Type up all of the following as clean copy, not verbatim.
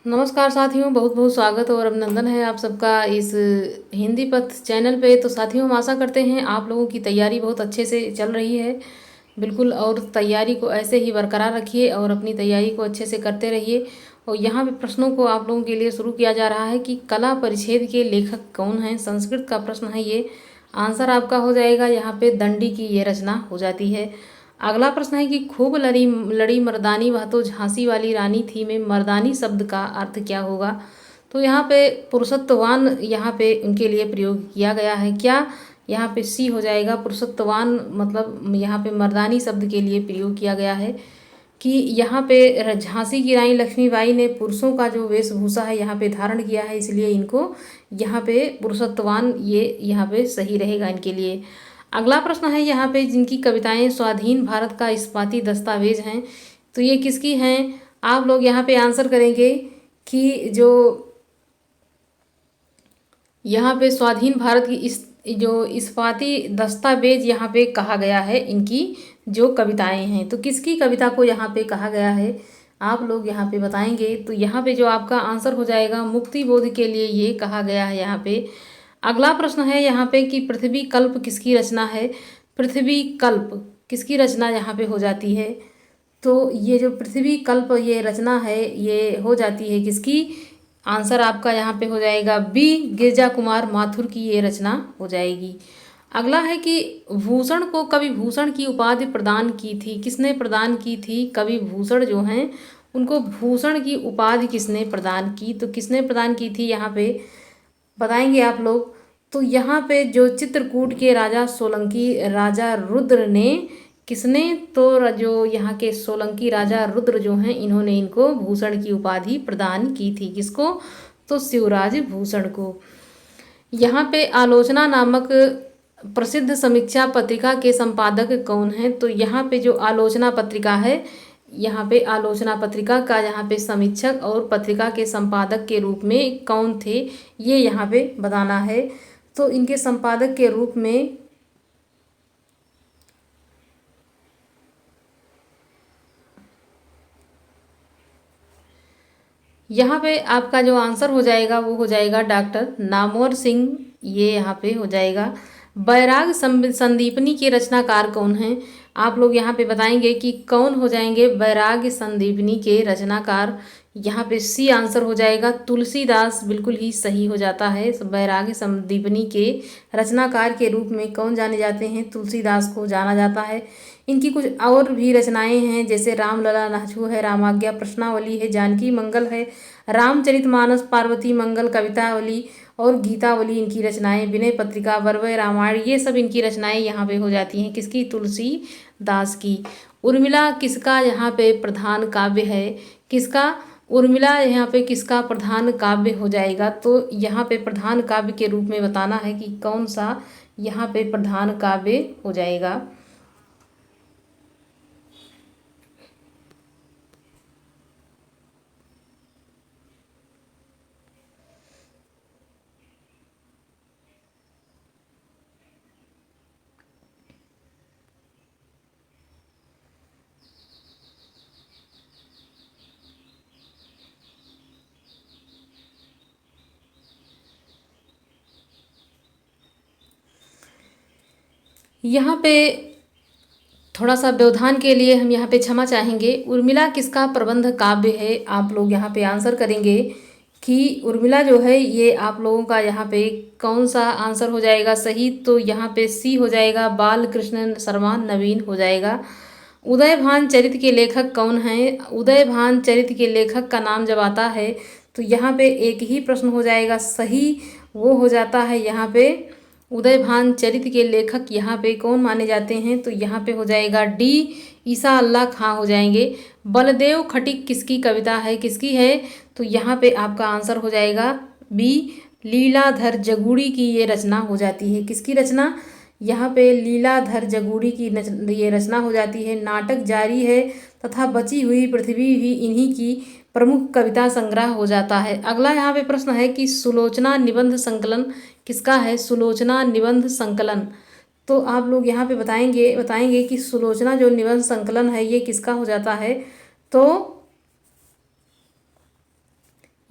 नमस्कार साथियों, बहुत बहुत स्वागत और अभिनंदन है आप सबका इस हिंदी पथ चैनल पे। तो साथियों, हम आशा करते हैं आप लोगों की तैयारी बहुत अच्छे से चल रही है। बिल्कुल, और तैयारी को ऐसे ही बरकरार रखिए और अपनी तैयारी को अच्छे से करते रहिए। और यहाँ पे प्रश्नों को आप लोगों के लिए शुरू किया जा रहा है कि कला परिच्छेद के लेखक कौन हैं। संस्कृत का प्रश्न है ये। आंसर आपका हो जाएगा यहाँ पे दंडी की ये रचना हो जाती है। अगला प्रश्न है कि खूब लड़ी लड़ी मर्दानी वह तो झांसी वाली रानी थी में मर्दानी शब्द का अर्थ क्या होगा। तो यहाँ पे पुरुषत्ववान यहाँ पे उनके लिए प्रयोग किया गया है। क्या यहाँ पे सी हो जाएगा। पुरुषत्ववान मतलब यहाँ पे मर्दानी शब्द के लिए प्रयोग किया गया है कि यहाँ पे झांसी की रानी लक्ष्मीबाई ने पुरुषों का जो वेशभूषा है यहाँ पे धारण किया है, इसलिए इनको यहाँ पे पुरुषत्ववान ये यहाँ पे सही रहेगा इनके लिए। अगला प्रश्न है यहाँ पे जिनकी कविताएं स्वाधीन भारत का इस्पाती दस्तावेज हैं, तो ये किसकी हैं। आप लोग यहाँ पे आंसर करेंगे कि जो यहाँ पे स्वाधीन भारत की इस जो इस्पाती दस्तावेज यहाँ पे कहा गया है, इनकी जो कविताएं हैं, तो किसकी कविता को यहाँ पे कहा गया है आप लोग यहाँ पे बताएंगे। तो यहाँ पे जो आपका आंसर हो जाएगा मुक्ति बोध के लिए ये कहा गया है यहाँ पे। अगला प्रश्न है यहाँ पे कि पृथ्वी कल्प किसकी रचना है। पृथ्वी कल्प किसकी रचना यहाँ पे हो जाती है। तो ये जो पृथ्वी कल्प ये रचना है ये हो जाती है किसकी। आंसर आपका यहाँ पे हो जाएगा बी, गिरजा कुमार माथुर की ये रचना हो जाएगी। अगला है कि भूषण को कवि भूषण की उपाधि प्रदान की थी, किसने प्रदान की थी। कवि भूषण जो हैं उनको भूषण की उपाधि किसने प्रदान की, तो किसने प्रदान की थी यहाँ पे बताएंगे आप लोग। तो यहाँ पे जो चित्रकूट के राजा सोलंकी राजा रुद्र ने किसने, तो जो यहाँ के सोलंकी राजा रुद्र जो हैं इन्होंने इनको भूषण की उपाधि प्रदान की थी। किसको, तो शिवराज भूषण को। यहाँ पे आलोचना नामक प्रसिद्ध समीक्षा पत्रिका के संपादक कौन हैं। तो यहाँ पे जो आलोचना पत्रिका है, यहाँ पे आलोचना पत्रिका का यहाँ पे समीक्षक और पत्रिका के संपादक के रूप में कौन थे ये यहाँ पे बताना है। तो इनके संपादक के रूप में यहाँ पे आपका जो आंसर हो जाएगा वो हो जाएगा डॉक्टर नामवर सिंह, ये यहाँ पे हो जाएगा। बैराग संदीपनी के रचनाकार कौन हैं। आप लोग यहाँ पे बताएंगे कि कौन हो जाएंगे बैराग संदीपनी के रचनाकार। यहाँ पे सी आंसर हो जाएगा तुलसीदास, बिल्कुल ही सही हो जाता है। बैराग संदीपनी के रचनाकार के रूप में कौन जाने जाते हैं, तुलसीदास को जाना जाता है। इनकी कुछ और भी रचनाएं हैं जैसे रामलला नाचू है, रामाज्ञा प्रश्नावली है, जानकी मंगल है, रामचरितमानस, पार्वती मंगल, कवितावली और गीतावली इनकी रचनाएं, विनय पत्रिका, वरवय रामायण, ये सब इनकी रचनाएं यहाँ पे हो जाती हैं किसकी, तुलसीदास की। उर्मिला किसका यहाँ पे प्रधान काव्य है, किसका, उर्मिला यहाँ पे किसका प्रधान काव्य हो जाएगा। तो यहाँ पे प्रधान काव्य के रूप में बताना है कि कौन सा यहाँ पे प्रधान काव्य हो जाएगा। यहाँ पे थोड़ा सा व्यवधान के लिए हम यहाँ पे क्षमा चाहेंगे। उर्मिला किसका प्रबंध काव्य है, आप लोग यहाँ पे आंसर करेंगे कि उर्मिला जो है ये आप लोगों का यहाँ पे कौन सा आंसर हो जाएगा सही। तो यहाँ पे सी हो जाएगा, बाल कृष्ण शर्मा नवीन हो जाएगा। उदयभान चरित के लेखक कौन हैं। उदयभान चरित के लेखक का नाम जब आता है तो यहाँ पे एक ही प्रश्न हो जाएगा सही, वो हो जाता है यहाँ पे उदयभान चरित के लेखक यहाँ पे कौन माने जाते हैं। तो यहाँ पे हो जाएगा डी, ईसा अल्लाह खां हो जाएंगे। बलदेव खटिक किसकी कविता है, किसकी है, तो यहाँ पे आपका आंसर हो जाएगा बी, लीलाधर जगूड़ी की ये रचना हो जाती है। किसकी रचना, यहाँ पे लीलाधर जगूड़ी की ये रचना हो जाती है। नाटक जारी है तथा बची हुई पृथ्वी भी इन्हीं की प्रमुख कविता संग्रह हो जाता है। अगला यहाँ पे प्रश्न है कि सुलोचना निबंध संकलन किसका है। सुलोचना निबंध संकलन, तो आप लोग यहाँ पे बताएंगे कि सुलोचना जो निबंध संकलन है ये किसका हो जाता है। तो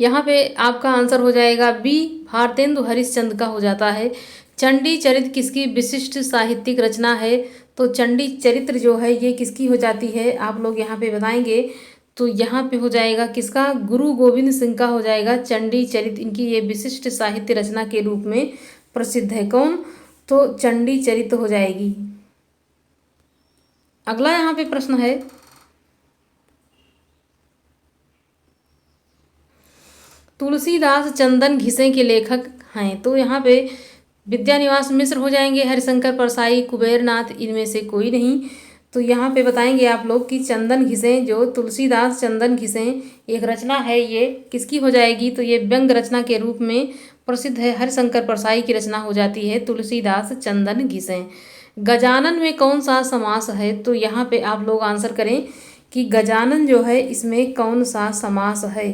यहाँ पे आपका आंसर हो जाएगा बी, भारतेंदु हरिश्चंद्र का हो जाता है। चंडी चरित्र किसकी विशिष्ट साहित्यिक रचना है? तो चंडी चरित्र जो है ये किसकी हो जाती है, आप लोग यहाँ पे बताएंगे। तो यहाँ पे हो जाएगा किसका, गुरु गोविंद सिंह का हो जाएगा चंडी चरित्र। इनकी ये विशिष्ट साहित्य रचना के रूप में प्रसिद्ध है। कौन? तो चंडी चरित्र हो जाएगी। अगला यहाँ पे प्रश्न है, तुलसीदास चंदन घिसे के लेखक हैं। तो यहाँ पे विद्यानिवास मिश्र हो जाएंगे, हरिशंकर परसाई, कुबेरनाथ, इनमें से कोई नहीं। तो यहाँ पे बताएंगे आप लोग कि चंदन घिसे, जो तुलसीदास चंदन घिसे एक रचना है, ये किसकी हो जाएगी? तो ये व्यंग रचना के रूप में प्रसिद्ध है, हरिशंकर परसाई की रचना हो जाती है तुलसीदास चंदन घिसे। गजानन में कौन सा समास है? तो यहाँ पे आप लोग आंसर करें कि गजानन जो है इसमें कौन सा समास है?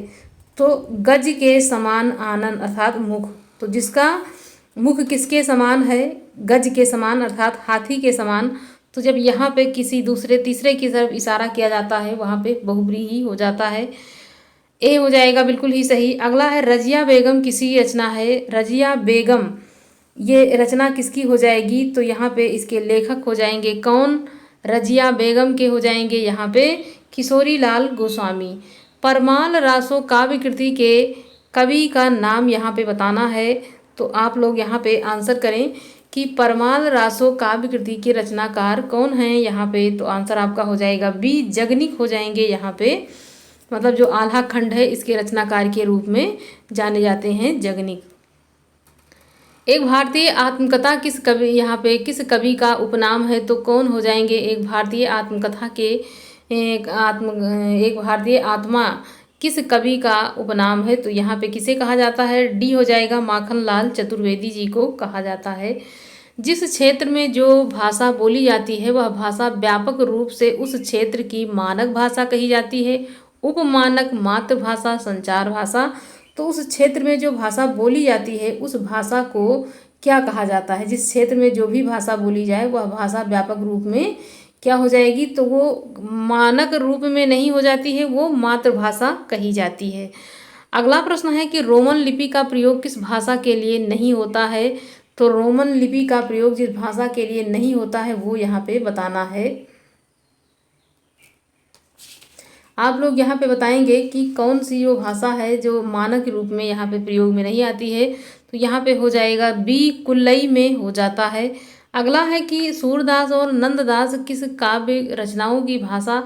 तो गज के समान आनन अर्थात मुख, तो जिसका मुख किसके समान है? गज के समान अर्थात हाथी के समान। तो जब यहाँ पे किसी दूसरे तीसरे की तरफ इशारा किया जाता है वहाँ पे बहुब्री ही हो जाता है। ए हो जाएगा बिल्कुल ही सही। अगला है, रजिया बेगम किसी रचना है? रजिया बेगम ये रचना किसकी हो जाएगी? तो यहाँ पे इसके लेखक हो जाएंगे कौन? रजिया बेगम के हो जाएंगे यहाँ पे किशोरी लाल गोस्वामी। परमाल रासो काव्य कृति के कवि का नाम यहाँ पे बताना है। तो आप लोग यहाँ पे आंसर करें कि परमाल रासो काव्य कृति के रचनाकार कौन हैं यहाँ पे? तो आंसर आपका हो जाएगा बी, जगनिक हो जाएंगे यहाँ पे, मतलब जो आल्हा खंड है इसके रचनाकार के रूप में जाने जाते हैं, जगनिक। एक भारतीय आत्मकथा किस कवि, यहाँ पे किस कवि का उपनाम है? तो कौन हो जाएंगे? एक भारतीय आत्मकथा के एक भारतीय आत्मा किस कवि का उपनाम है? तो यहाँ पे किसे कहा जाता है? डी हो जाएगा, माखनलाल चतुर्वेदी जी को कहा जाता है। जिस क्षेत्र में जो भाषा बोली जाती है वह भाषा व्यापक रूप से उस क्षेत्र की मानक भाषा कही जाती है, उपमानक, मातृभाषा, संचार भाषा। तो उस क्षेत्र में जो भाषा बोली जाती है उस भाषा को क्या कहा जाता है? जिस क्षेत्र में जो भी भाषा बोली जाए वह भाषा व्यापक रूप में क्या हो जाएगी? तो वो मानक रूप में नहीं हो जाती है, वो मातृभाषा कही जाती है। अगला प्रश्न है कि रोमन लिपि का प्रयोग किस भाषा के लिए नहीं होता है? तो रोमन लिपि का प्रयोग जिस भाषा के लिए नहीं होता है वो यहाँ पे बताना है। आप लोग यहाँ पे बताएंगे कि कौन सी वो भाषा है जो मानक रूप में यहाँ पे प्रयोग में नहीं आती है। तो यहाँ पे हो जाएगा बी, कुल्लई में हो जाता है। अगला है कि सूरदास और नंददास किस काव्य रचनाओं की भाषा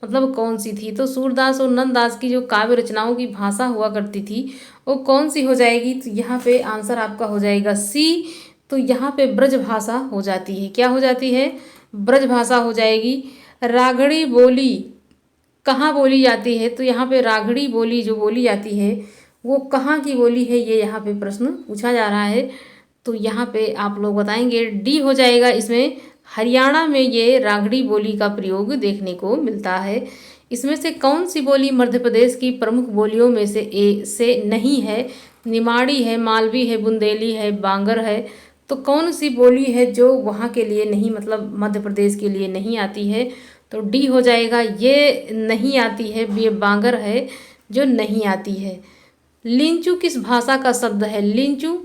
मतलब कौन सी थी? तो सूरदास और नंददास की जो काव्य रचनाओं की भाषा हुआ करती थी वो कौन सी हो जाएगी? तो यहाँ पे आंसर आपका हो जाएगा सी। तो यहाँ पे ब्रज भाषा हो जाती है। क्या हो जाती है? ब्रज भाषा हो जाएगी। रागड़ी बोली कहाँ बोली जाती है? तो यहाँ पे रागड़ी बोली जो बोली जाती है वो कहाँ की बोली है, ये यहाँ पे प्रश्न पूछा जा रहा है। तो यहाँ पे आप लोग बताएंगे डी हो जाएगा, इसमें हरियाणा में ये रागड़ी बोली का प्रयोग देखने को मिलता है। इसमें से कौन सी बोली मध्य प्रदेश की प्रमुख बोलियों में से नहीं है? निमाड़ी है, मालवी है, बुंदेली है, बांगर है। तो कौन सी बोली है जो वहाँ के लिए नहीं, मतलब मध्य प्रदेश के लिए नहीं आती है? तो डी हो जाएगा, ये नहीं आती है, ये बांगर है जो नहीं आती है। लिंचू किस भाषा का शब्द है? लिंचू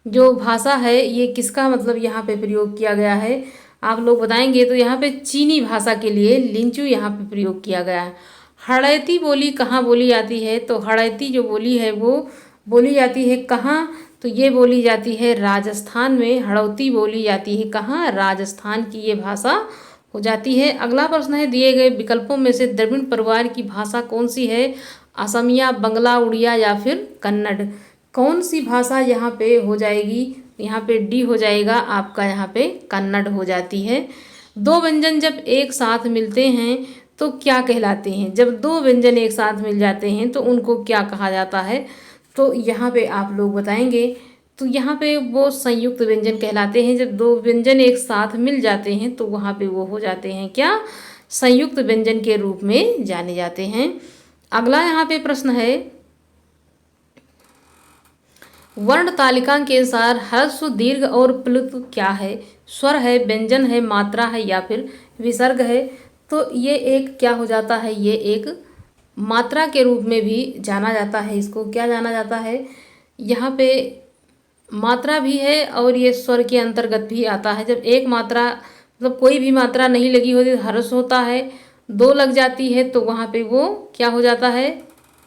जो भाषा है ये किसका मतलब यहाँ पे प्रयोग किया गया है? आप लोग बताएंगे। तो यहाँ पे चीनी भाषा के लिए लिंचू यहाँ पे प्रयोग किया गया है। हड़ैती बोली कहाँ बोली जाती है? तो हड़ैती जो बोली है वो बोली जाती है कहाँ? तो ये बोली जाती है राजस्थान में। हड़ौती बोली जाती है कहाँ? राजस्थान की ये भाषा हो जाती है। अगला प्रश्न है, दिए गए विकल्पों में से द्रविड़ परिवार की भाषा कौन सी है? असमिया, बंगला, उड़िया या फिर कन्नड़? कौन सी भाषा यहाँ पे हो जाएगी? यहाँ पे डी हो जाएगा आपका, यहाँ पे कन्नड़ हो जाती है। दो व्यंजन जब एक साथ मिलते हैं तो क्या कहलाते हैं? जब दो व्यंजन एक साथ मिल जाते हैं तो उनको क्या कहा जाता है? तो यहाँ पे आप लोग बताएंगे। तो यहाँ पे वो संयुक्त व्यंजन कहलाते हैं। जब दो व्यंजन एक साथ मिल जाते हैं तो वहाँ पे वो हो जाते हैं क्या? संयुक्त व्यंजन के रूप में जाने जाते हैं। अगला यहाँ पे प्रश्न है, वर्ण तालिका के अनुसार ह्रस्व, दीर्घ और प्लुत क्या है? स्वर है, व्यंजन है, मात्रा है या फिर विसर्ग है? तो ये एक क्या हो जाता है? ये एक मात्रा के रूप में भी जाना जाता है। इसको क्या जाना जाता है, यहाँ पे मात्रा भी है और ये स्वर के अंतर्गत भी आता है। जब एक मात्रा मतलब कोई भी मात्रा नहीं लगी होती तो ह्रस्व होता है, दो लग जाती है तो वहाँ पे वो क्या हो जाता है,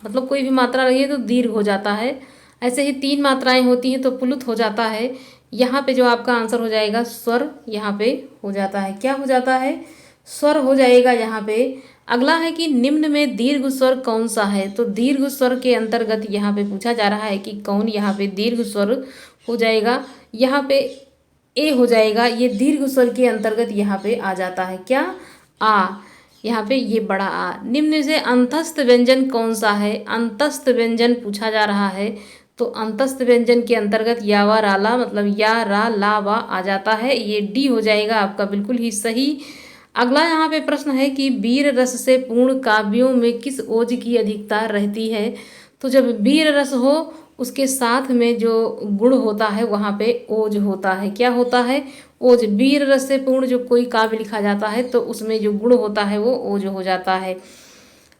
मतलब कोई भी मात्रा लगी है तो दीर्घ हो जाता है। ऐसे ही तीन मात्राएं होती हैं तो प्लुत हो जाता है। यहाँ पे जो आपका आंसर हो जाएगा स्वर यहाँ पे हो जाता है। क्या हो जाता है, स्वर हो जाएगा यहाँ पे। अगला है कि निम्न में दीर्घ स्वर कौन सा है। तो दीर्घ स्वर के अंतर्गत यहाँ पे पूछा जा रहा है कि कौन यहाँ पे दीर्घ स्वर हो जाएगा। यहाँ पे ए हो जाएगा, ये दीर्घ स्वर के अंतर्गत यहाँ पे आ जाता है। क्या, आ, यहाँ पे ये बड़ा आ। निम्न से अंतस्थ व्यंजन कौन सा है। अंतस्थ व्यंजन पूछा जा रहा है तो अंतस्थ व्यंजन के अंतर्गत या वा राला मतलब या रा ला वा आ जाता है। ये डी हो जाएगा आपका बिल्कुल ही सही। अगला यहाँ पे प्रश्न है कि वीर रस से पूर्ण काव्यों में किस ओज की अधिकता रहती है। तो जब वीर रस हो उसके साथ में जो गुण होता है वहाँ पे ओज होता है। क्या होता है, ओज। वीर रस से पूर्ण जो कोई काव्य लिखा जाता है तो उसमें जो गुण होता है वो ओज हो जाता है।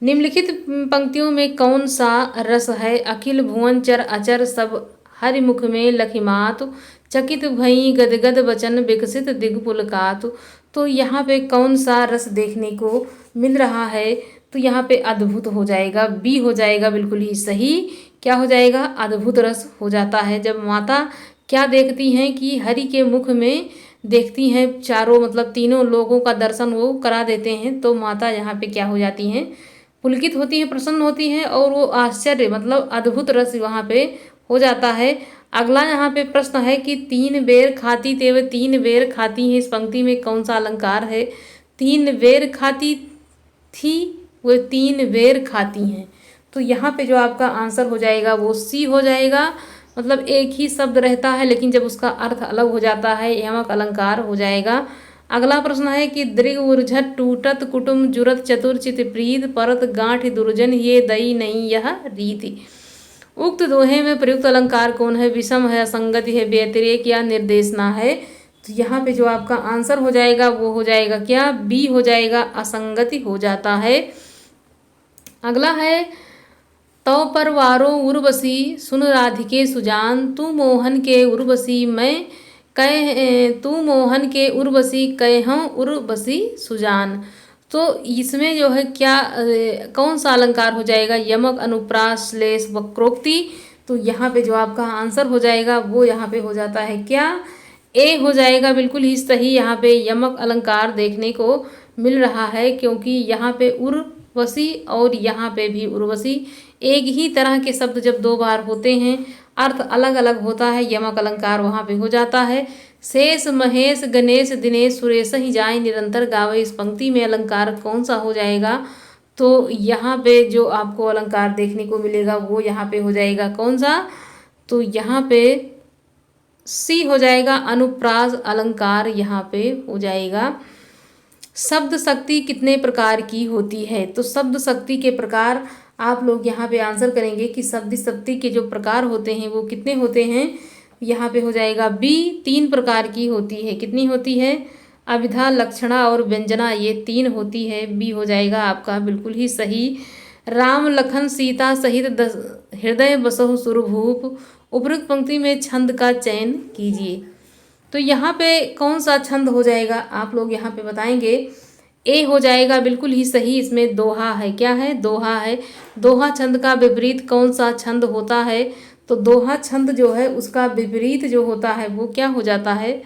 निम्नलिखित पंक्तियों में कौन सा रस है। अखिल भुवन चर अचर सब हरिमुख में लखिमातु, चकित भई गदगद वचन विकसित दिग्पुलकातु। तो यहाँ पे कौन सा रस देखने को मिल रहा है। तो यहाँ पे अद्भुत हो जाएगा, बी हो जाएगा बिल्कुल ही सही। क्या हो जाएगा, अद्भुत रस हो जाता है। जब माता क्या देखती हैं कि हरि के मुख में देखती हैं, चारों मतलब तीनों लोगों का दर्शन वो करा देते हैं तो माता यहाँ पे क्या हो जाती हैं, पुलकित होती हैं, प्रसन्न होती हैं और वो आश्चर्य मतलब अद्भुत रस वहाँ पे हो जाता है। अगला यहाँ पे प्रश्न है कि तीन बेर खाती तेव तीन बेर खाती हैं, इस पंक्ति में कौन सा अलंकार है। तीन बेर खाती थी वो तीन बेर खाती हैं। तो यहाँ पे जो आपका आंसर हो जाएगा वो सी हो जाएगा। मतलब एक ही शब्द रहता है लेकिन जब उसका अर्थ अलग हो जाता है यमक अलंकार हो जाएगा। अगला प्रश्न है कि दृग उर्झट टूटत कुटुम जुरत चतुर्चित प्रीत परत गांठ दुर्जन ये दई नहीं यह रीति। उक्त दोहे में प्रयुक्त अलंकार कौन है। विषम है, असंगति है, व्यतिरेक या निर्देशना है। तो यहाँ पे जो आपका आंसर हो जाएगा वो हो जाएगा क्या, बी हो जाएगा, असंगति हो जाता है। अगला है तव परवारो उर्वशी सुन राधिके सुजान, तू मोहन के उर्वशी मैं कह तू मोहन के उर्वशी कहूँ उर्वशी सुजान। तो इसमें जो है क्या कौन सा अलंकार हो जाएगा, यमक अनुप्रास श्लेष वक्रोक्ति। तो यहाँ पे जो आपका आंसर हो जाएगा वो यहाँ पे हो जाता है क्या, ए हो जाएगा बिल्कुल ही सही। यहाँ पे यमक अलंकार देखने को मिल रहा है क्योंकि यहाँ पे उर्वशी और यहाँ पे भी उर्वशी एक ही तरह के शब्द जब दो बार होते हैं अर्थ अलग अलग होता है, यमक अलंकार वहाँ पे हो जाता है। शेष महेश गणेश दिनेश सुरेश ही जाए निरंतर गावे, इस पंक्ति में अलंकार कौन सा हो जाएगा। तो यहाँ पे जो आपको अलंकार देखने को मिलेगा वो यहाँ पे हो जाएगा कौन सा, तो यहाँ पे सी हो जाएगा, अनुप्रास अलंकार यहाँ पे हो जाएगा। शब्द शक्ति कितने प्रकार की होती है। तो शब्द शक्ति के प्रकार आप लोग यहाँ पे आंसर करेंगे कि शब्द शक्ति के जो प्रकार होते हैं वो कितने होते हैं। यहाँ पे हो जाएगा बी, तीन प्रकार की होती है। कितनी होती है, अभिधा लक्षणा और व्यंजना, ये तीन होती है। बी हो जाएगा आपका बिल्कुल ही सही। राम लखन सीता सहित हृदय बसहु सुरभूप, उपरोक्त पंक्ति में छंद का चयन कीजिए। तो यहाँ पे कौन सा छंद हो जाएगा आप लोग यहाँ पे बताएंगे। ए हो जाएगा बिल्कुल ही सही, इसमें दोहा है। क्या है, दोहा है। दोहा छंद का विपरीत कौन सा छंद होता है। तो दोहा छंद जो है उसका विपरीत जो होता है वो क्या हो जाता है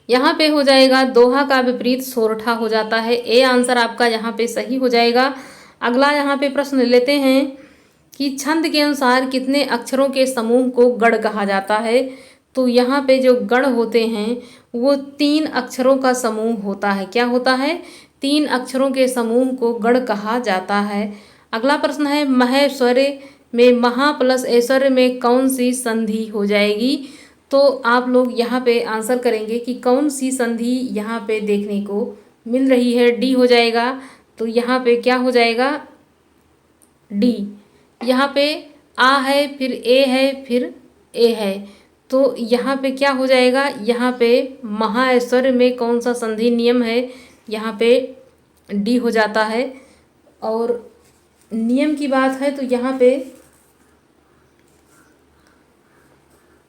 यहाँ पे हो जाएगा दोहा का विपरीत सोरठा हो जाता है। ए आंसर आपका यहाँ पे सही हो जाएगा। अगला यहाँ पे प्रश्न लेते हैं कि छंद के अनुसार कितने अक्षरों के समूह को गढ़ कहा जाता है। तो यहाँ पे जो गढ़ होते हैं वो तीन अक्षरों का समूह होता है। क्या होता है, तीन अक्षरों के समूह को गढ़ कहा जाता है। अगला प्रश्न है महेश्वर्य में महा प्लस ऐश्वर्य में कौन सी संधि हो जाएगी। तो आप लोग यहाँ पे आंसर करेंगे कि कौन सी संधि यहाँ पे देखने को मिल रही है। डी हो जाएगा। तो यहाँ पे क्या हो जाएगा, डी। यहाँ पे आ है फिर ए है फिर ए है। तो यहाँ पे क्या हो जाएगा, यहाँ पे महाऐश्वर्य में कौन सा संधि नियम है, यहाँ पे डी हो जाता है। और नियम की बात है तो यहाँ पे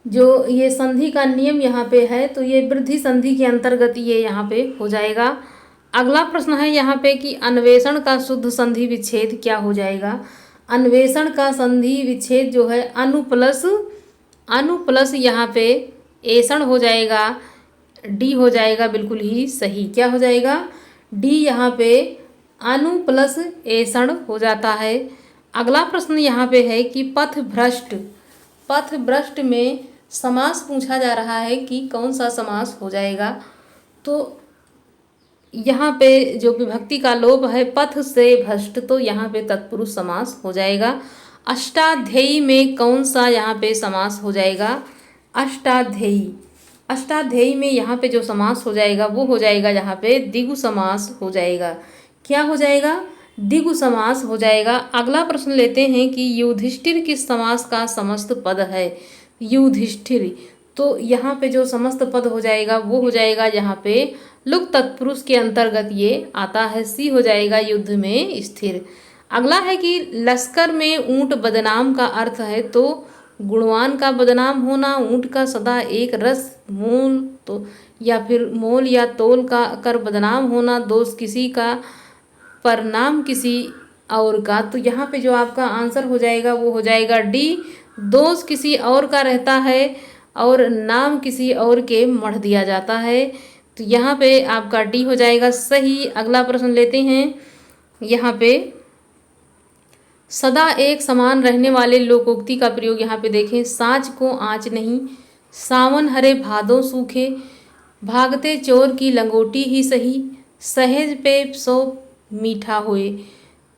जो ये संधि का नियम यहाँ पे है तो ये वृद्धि संधि के अंतर्गत ये यहाँ पे हो जाएगा। अगला प्रश्न है यहाँ पे कि अन्वेषण का शुद्ध संधि विच्छेद क्या हो जाएगा। अन्वेषण का संधि विच्छेद जो है अनु प्लस यहाँ पे एषण हो जाएगा। डी हो जाएगा बिल्कुल ही सही। क्या हो जाएगा? डी यहाँ पे अनु प्लस एषण हो जाता है। अगला प्रश्न यहाँ पे है कि पथ भ्रष्ट में समास पूछा जा रहा है कि कौन सा समास हो जाएगा। तो यहाँ पे जो विभक्ति का लोप है पथ से भ्रष्ट, तो यहाँ पे तत्पुरुष समास हो जाएगा। अष्टाध्यायी में कौन सा यहाँ पे समास हो जाएगा? अष्टाध्यायी में यहाँ पे जो समास हो जाएगा वो हो जाएगा यहाँ पे द्विगु समास हो जाएगा। क्या हो जाएगा? द्विगु समास हो जाएगा। अगला प्रश्न लेते हैं कि युधिष्ठिर किस समास का समस्त पद है? युधिष्ठिर, तो यहाँ पे जो समस्त पद हो जाएगा वो हो जाएगा यहाँ पे लुक तत्पुरुष के अंतर्गत ये आता है। सी हो जाएगा युद्ध में स्थिर। अगला है कि लश्कर में ऊंट बदनाम का अर्थ है तो गुणवान का बदनाम होना, ऊंट का सदा एक रस मोल तो या फिर मोल या तोल का कर बदनाम होना, दोष किसी का पर नाम किसी और का। तो यहाँ पे जो आपका आंसर हो जाएगा वो हो जाएगा डी, दोष किसी और का रहता है और नाम किसी और के मढ़ दिया जाता है। तो यहाँ पे आपका डी हो जाएगा सही। अगला प्रश्न लेते हैं यहाँ पे सदा एक समान रहने वाले लोकोक्ति का प्रयोग यहाँ पे देखें। साँझ को आँच नहीं, सावन हरे भादों सूखे, भागते चोर की लंगोटी ही सही, सहेज पे सो मीठा होए।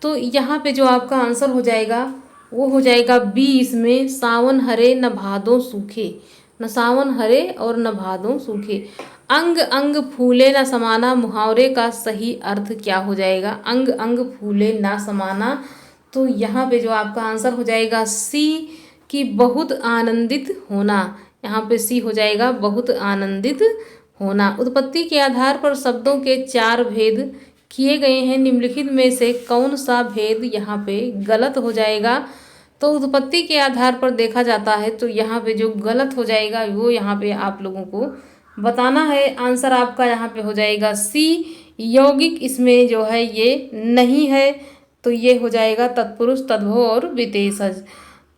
तो यहाँ पे जो आपका आंसर हो जाएगा वो हो जाएगा बी। इसमें सावन हरे न भादों सूखे, न सावन हरे और न भादों सूखे। अंग अंग फूले न समाना, मुहावरे का सही अर्थ क्या हो जाएगा? अंग अंग फूले न समाना, तो यहाँ पे जो आपका आंसर हो जाएगा सी कि बहुत आनंदित होना। यहाँ पे सी हो जाएगा बहुत आनंदित होना। उत्पत्ति के आधार पर शब्दों के 4 भेद किए गए हैं, निम्नलिखित में से कौन सा भेद यहाँ पे गलत हो जाएगा? तो उत्पत्ति के आधार पर देखा जाता है तो यहाँ पे जो गलत हो जाएगा वो यहाँ पे आप लोगों को बताना है। आंसर आपका यहाँ पे हो जाएगा सी, यौगिक इसमें जो है ये नहीं है। तो ये हो जाएगा तत्पुरुष, तद्भव और विशेषज।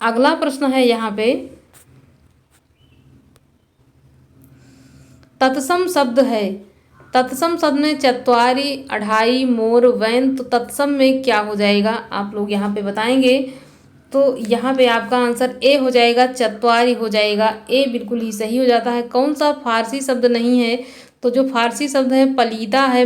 अगला प्रश्न है यहाँ पे तत्सम शब्द है। तत्सम शब्द में चत्वारी, अढ़ाई, मोर, वैन, तो तत्सम में क्या हो जाएगा आप लोग यहाँ पे बताएंगे। तो यहाँ पे आपका आंसर ए हो जाएगा, चत्वारी हो जाएगा। ए बिल्कुल ही सही हो जाता है। कौन सा फारसी शब्द नहीं है? तो जो फारसी शब्द है पलीदा है,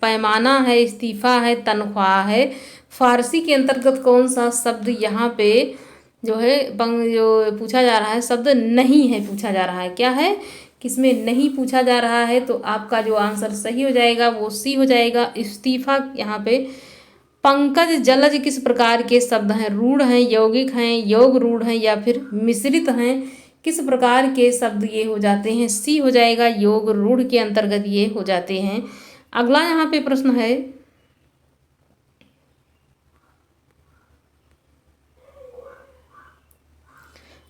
पैमाना है, इस्तीफा है, तनख्वाह है। फारसी के अंतर्गत कौन सा शब्द यहाँ पे जो है जो पूछा जा रहा है शब्द नहीं है पूछा जा रहा है? क्या है? किसमें नहीं पूछा जा रहा है? तो आपका जो आंसर सही हो जाएगा वो सी हो जाएगा, इस्तीफा। यहाँ पे पंकज, जलज किस प्रकार के शब्द हैं? रूढ़ हैं, यौगिक हैं, योग रूढ़ हैं या फिर मिश्रित हैं? किस प्रकार के शब्द ये हो जाते हैं? सी हो जाएगा, योग रूढ़ के अंतर्गत ये हो जाते हैं। अगला यहाँ पे प्रश्न है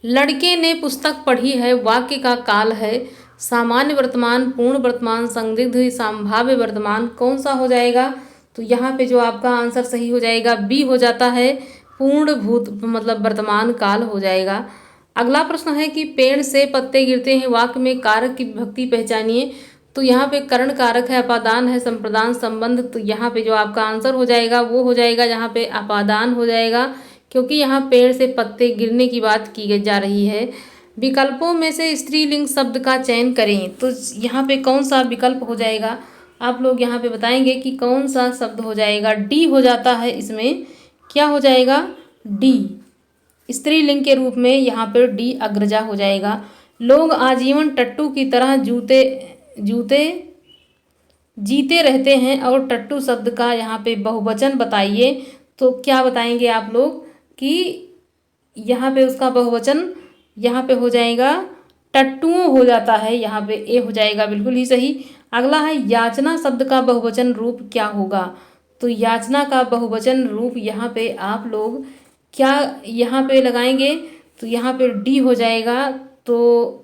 लड़के ने पुस्तक पढ़ी है, वाक्य का काल है सामान्य वर्तमान, पूर्ण वर्तमान, संदिग्ध, संभाव्य वर्तमान। कौन सा हो जाएगा? तो यहाँ पे जो आपका आंसर सही हो जाएगा बी हो जाता है, पूर्ण भूत मतलब वर्तमान काल हो जाएगा। अगला प्रश्न है कि पेड़ से पत्ते गिरते हैं, वाक्य में कारक की विभक्ति पहचानिए। तो यहाँ पे करण कारक है, अपादान है, संप्रदान, संबंध। तो यहाँ पे जो आपका आंसर हो जाएगा वो हो जाएगा यहाँ पे अपादान हो जाएगा, क्योंकि यहाँ पेड़ से पत्ते गिरने की बात की जा रही है। विकल्पों में से स्त्रीलिंग शब्द का चयन करें। तो यहाँ पे कौन सा विकल्प हो जाएगा आप लोग यहाँ पे बताएंगे कि कौन सा शब्द हो जाएगा? डी हो जाता है। इसमें क्या हो जाएगा? डी, स्त्रीलिंग के रूप में यहाँ पर डी अग्रजा हो जाएगा। लोग आजीवन टट्टू की तरह जीते रहते हैं और टट्टू शब्द का यहाँ पे बहुवचन बताइए। तो क्या बताएंगे आप लोग कि यहाँ पे उसका बहुवचन यहाँ पे हो जाएगा टट्टुओं हो जाता है। यहाँ पे ए हो जाएगा बिल्कुल ही सही। अगला है याचना शब्द का बहुवचन रूप क्या होगा। तो याचना का बहुवचन रूप यहाँ पे आप लोग क्या यहाँ पे लगाएंगे, तो यहाँ पे डी हो जाएगा। तो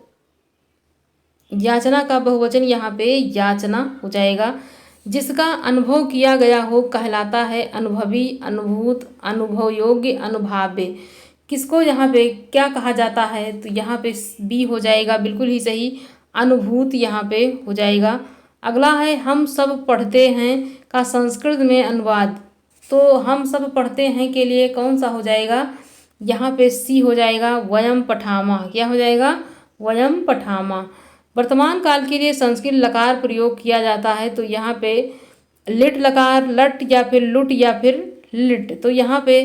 याचना का बहुवचन यहाँ पे याचना हो जाएगा। जिसका अनुभव किया गया हो कहलाता है अनुभवी, अनुभूत, अनुभव योग्य, अनुभाव्य। किसको यहाँ पे क्या कहा जाता है, तो यहाँ पे बी हो जाएगा, बिल्कुल ही सही, अनुभूत यहाँ पे हो जाएगा। अगला है हम सब पढ़ते हैं का संस्कृत में अनुवाद। तो हम सब पढ़ते हैं के लिए कौन सा हो जाएगा, यहाँ पे सी हो जाएगा, वयम पठामः। क्या हो जाएगा, वयम पठामः। वर्तमान काल के लिए संस्कृत लकार प्रयोग किया जाता है। तो यहाँ पे लिट लकार, लट या फिर लुट या फिर लिट। तो यहाँ पे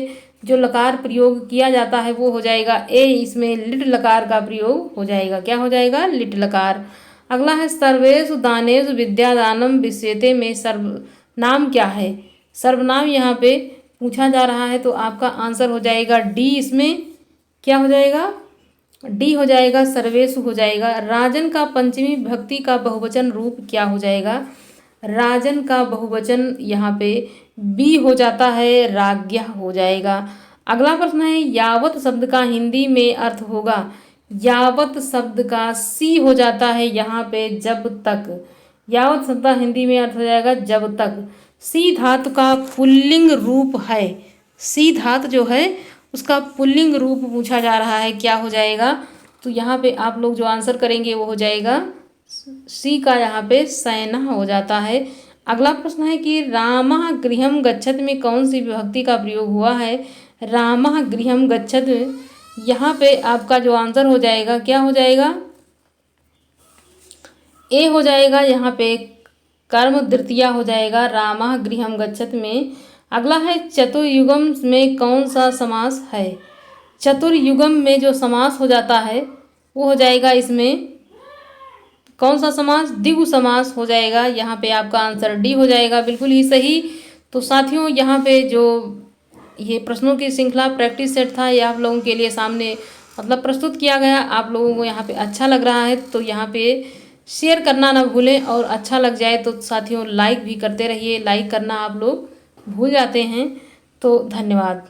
जो लकार प्रयोग किया जाता है वो हो जाएगा ए, इसमें लिट लकार का प्रयोग हो जाएगा। क्या हो जाएगा, लिट लकार। अगला है सर्वेषु दानेषु विद्यादानम विश्यते में सर्वनाम क्या है। सर्वनाम यहाँ पे पूछा जा रहा है, तो आपका आंसर हो जाएगा डी। इसमें क्या हो जाएगा, डी हो जाएगा, सर्वेषु हो जाएगा। राजन का पंचमी विभक्ति का बहुवचन रूप क्या हो जाएगा। राजन का बहुवचन यहाँ पे बी हो जाता है, राज्ञा हो जाएगा। अगला प्रश्न है यावत शब्द का हिंदी में अर्थ होगा। यावत शब्द का सी हो जाता है यहाँ पे, जब तक। यावत शब्द का हिंदी में अर्थ हो जाएगा जब तक। सी धातु का पुल्लिंग रूप है। सी धातु जो है उसका पुल्लिंग रूप पूछा जा रहा है, क्या हो जाएगा। तो यहाँ पे आप लोग जो आंसर करेंगे वो हो जाएगा सी का यहाँ पे सैना हो जाता है। अगला प्रश्न है कि रामः गृहं गच्छत में कौन सी विभक्ति का प्रयोग हुआ है। रामः गृहं गच्छत, यहाँ पे आपका जो आंसर हो जाएगा क्या हो जाएगा, ए हो जाएगा। यहाँ पे कर्म द्वितीया हो जाएगा रामः गृहं गच्छत में। अगला है चतुर्युगम में कौन सा समास है। चतुर्युगम में जो समास हो जाता है वो हो जाएगा इसमें कौन सा समास, द्विगु समास हो जाएगा। यहाँ पे आपका आंसर डी हो जाएगा, बिल्कुल ही सही। तो साथियों यहाँ पे जो ये प्रश्नों की श्रृंखला प्रैक्टिस सेट था ये आप लोगों के लिए सामने मतलब प्रस्तुत किया गया। आप लोगों को यहाँ पे अच्छा लग रहा है तो यहाँ पे शेयर करना ना भूलें, और अच्छा लग जाए तो साथियों लाइक भी करते रहिए। लाइक करना आप लोग भूल जाते हैं। तो धन्यवाद।